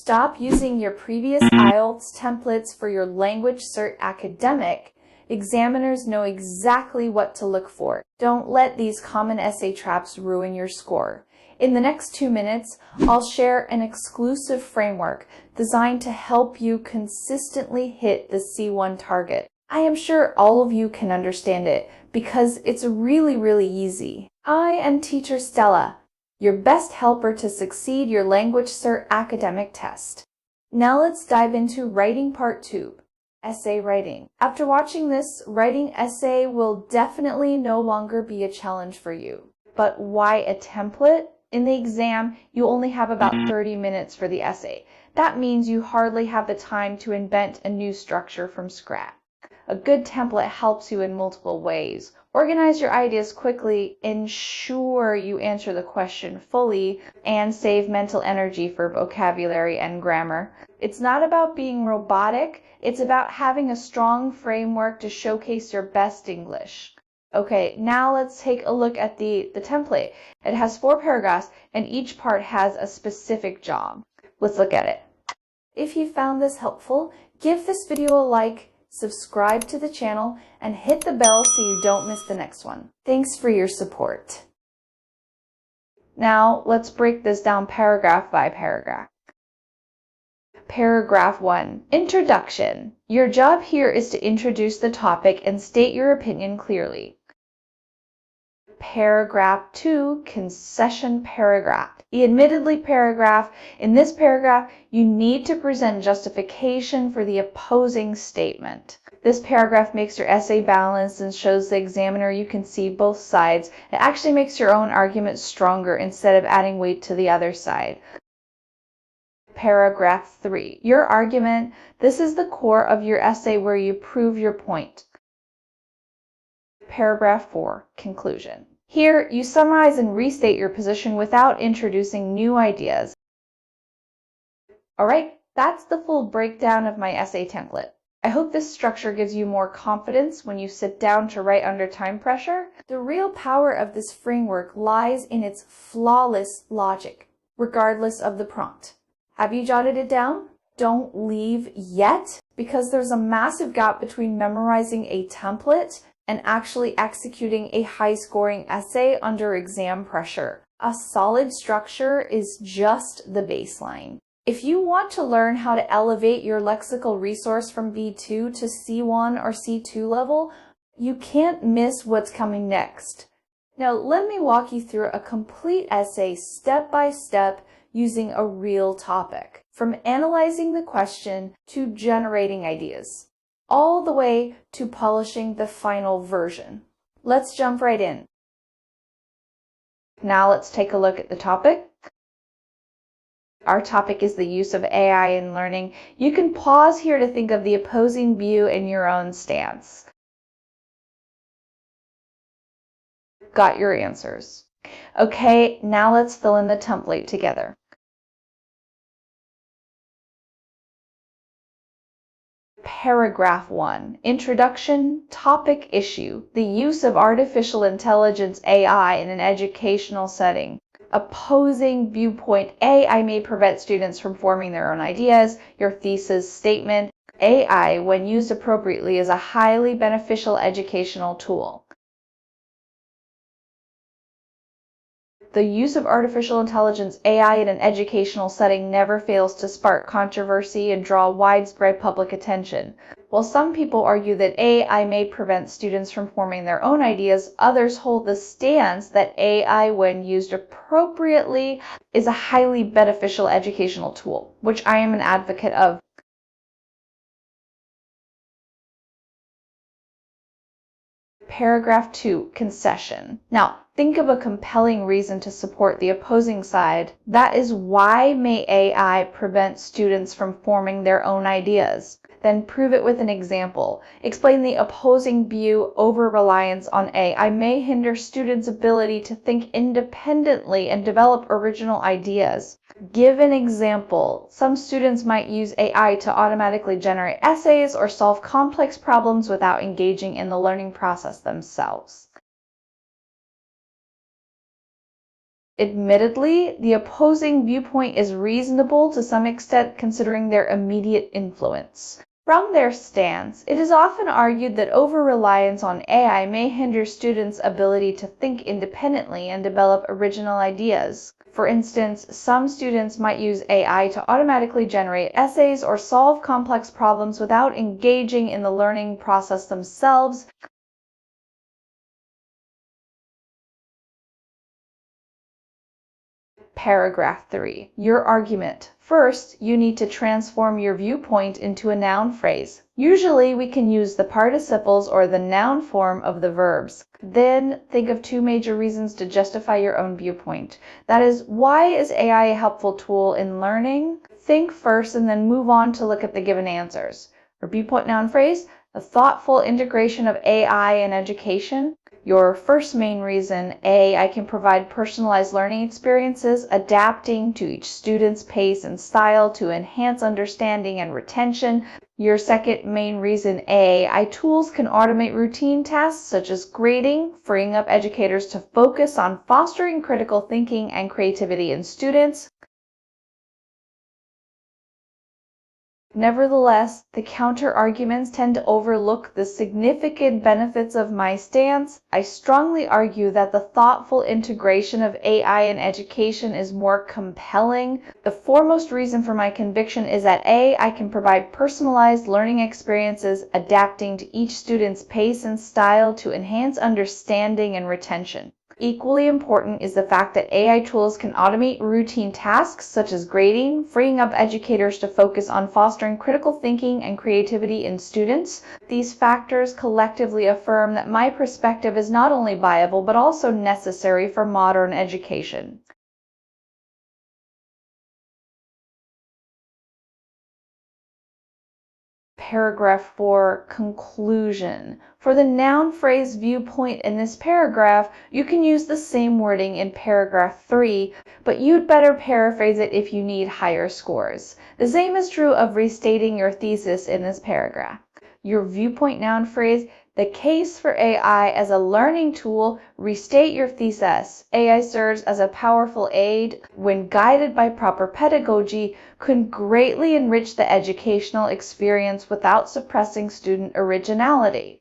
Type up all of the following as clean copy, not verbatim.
Stop using your previous IELTS templates for your LanguageCert Academic. Examiners know exactly what to look for. Don't let these common essay traps ruin your score. In the next 2 minutes, I'll share an exclusive framework designed to help you consistently hit the C1 target. I am sure all of you can understand it because it's really easy. I am Teacher Stella, your best helper to succeed your LanguageCert academic test. Now let's dive into writing part 2, essay writing. After watching this, writing essay will definitely no longer be a challenge for you. But why a template? In the exam, you only have about 30 minutes for the essay. That means you hardly have the time to invent a new structure from scratch. A good template helps you in multiple ways. Organize your ideas quickly, ensure you answer the question fully, and save mental energy for vocabulary and grammar. It's not about being robotic, it's about having a strong framework to showcase your best English. Okay, now let's take a look at the template. It has 4 paragraphs and each part has a specific job. Let's look at it. If you found this helpful, give this video a like, subscribe to the channel, and hit the bell so you don't miss the next one. Thanks for your support. Now let's break this down paragraph by paragraph. Paragraph 1. Introduction. Your job here is to introduce the topic and state your opinion clearly. Paragraph 2, concession paragraph. The admittedly paragraph. In this paragraph, you need to present justification for the opposing statement. This paragraph makes your essay balanced and shows the examiner you can see both sides. It actually makes your own argument stronger instead of adding weight to the other side. Paragraph 3, your argument. This is the core of your essay where you prove your point. Paragraph 4, conclusion. Here, you summarize and restate your position without introducing new ideas. Alright, that's the full breakdown of my essay template. I hope this structure gives you more confidence when you sit down to write under time pressure. The real power of this framework lies in its flawless logic, regardless of the prompt. Have you jotted it down? Don't leave yet, because there's a massive gap between memorizing a template and actually executing a high-scoring essay under exam pressure. A solid structure is just the baseline. If you want to learn how to elevate your lexical resource from B2 to C1 or C2 level, you can't miss what's coming next. Now, let me walk you through a complete essay step by step using a real topic, from analyzing the question to generating ideas, all the way to polishing the final version. Let's jump right in. Now let's take a look at the topic. Our topic is the use of AI in learning. You can pause here to think of the opposing view in your own stance. Got your answers. Okay, now let's fill in the template together. Paragraph 1. Introduction, topic, issue. The use of artificial intelligence AI in an educational setting. Opposing viewpoint. AI may prevent students from forming their own ideas. Your thesis statement. AI, when used appropriately, is a highly beneficial educational tool. The use of artificial intelligence AI in an educational setting never fails to spark controversy and draw widespread public attention. While some people argue that AI may prevent students from forming their own ideas, others hold the stance that AI, when used appropriately, is a highly beneficial educational tool, which I am an advocate of. Paragraph 2, concession. Now, think of a compelling reason to support the opposing side. That is, why may AI prevent students from forming their own ideas? Then prove it with an example. Explain the opposing view. Over-reliance on AI may hinder students' ability to think independently and develop original ideas. Give an example. Some students might use AI to automatically generate essays or solve complex problems without engaging in the learning process themselves. Admittedly, the opposing viewpoint is reasonable to some extent considering their immediate influence. From their stance, it is often argued that over-reliance on AI may hinder students' ability to think independently and develop original ideas. For instance, some students might use AI to automatically generate essays or solve complex problems without engaging in the learning process themselves. Paragraph 3. Your argument. First, you need to transform your viewpoint into a noun phrase. Usually, we can use the participles or the noun form of the verbs. Then, think of two major reasons to justify your own viewpoint. That is, why is AI a helpful tool in learning? Think first and then move on to look at the given answers. Your viewpoint noun phrase, the thoughtful integration of AI in education. Your first main reason, A, I can provide personalized learning experiences, adapting to each student's pace and style to enhance understanding and retention. Your second main reason, A, tools can automate routine tasks such as grading, freeing up educators to focus on fostering critical thinking and creativity in students. Nevertheless, the counter-arguments tend to overlook the significant benefits of my stance. I strongly argue that the thoughtful integration of AI in education is more compelling. The foremost reason for my conviction is that A, I can provide personalized learning experiences adapting to each student's pace and style to enhance understanding and retention. Equally important is the fact that AI tools can automate routine tasks such as grading, freeing up educators to focus on fostering critical thinking and creativity in students. These factors collectively affirm that my perspective is not only viable but also necessary for modern education. Paragraph 4, conclusion. For the noun phrase viewpoint in this paragraph, you can use the same wording in paragraph 3, but you'd better paraphrase it if you need higher scores. The same is true of restating your thesis in this paragraph. Your viewpoint noun phrase, the case for AI as a learning tool, restate your thesis. AI serves as a powerful aid when guided by proper pedagogy, can greatly enrich the educational experience without suppressing student originality.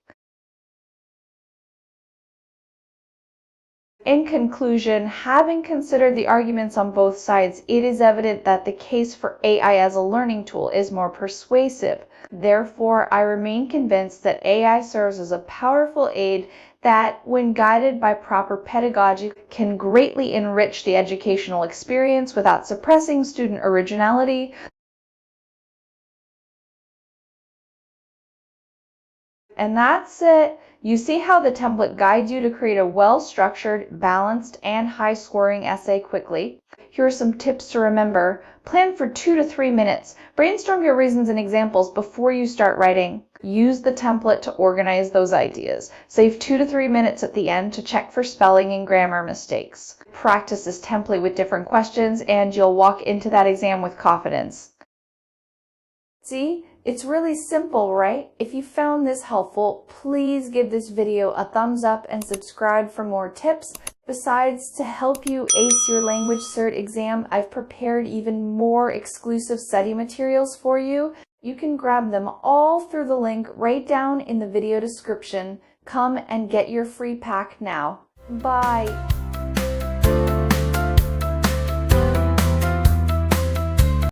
In conclusion, having considered the arguments on both sides, it is evident that the case for AI as a learning tool is more persuasive. Therefore, I remain convinced that AI serves as a powerful aid that, when guided by proper pedagogy, can greatly enrich the educational experience without suppressing student originality. And that's it. You see how the template guides you to create a well-structured, balanced, and high-scoring essay quickly. Here are some tips to remember. Plan for 2 to 3 minutes. Brainstorm your reasons and examples before you start writing. Use the template to organize those ideas. Save 2 to 3 minutes at the end to check for spelling and grammar mistakes. Practice this template with different questions, and you'll walk into that exam with confidence. See? It's really simple, right? If you found this helpful, please give this video a thumbs up and subscribe for more tips. Besides, to help you ace your LanguageCert exam, I've prepared even more exclusive study materials for you. You can grab them all through the link right down in the video description. Come and get your free pack now. Bye!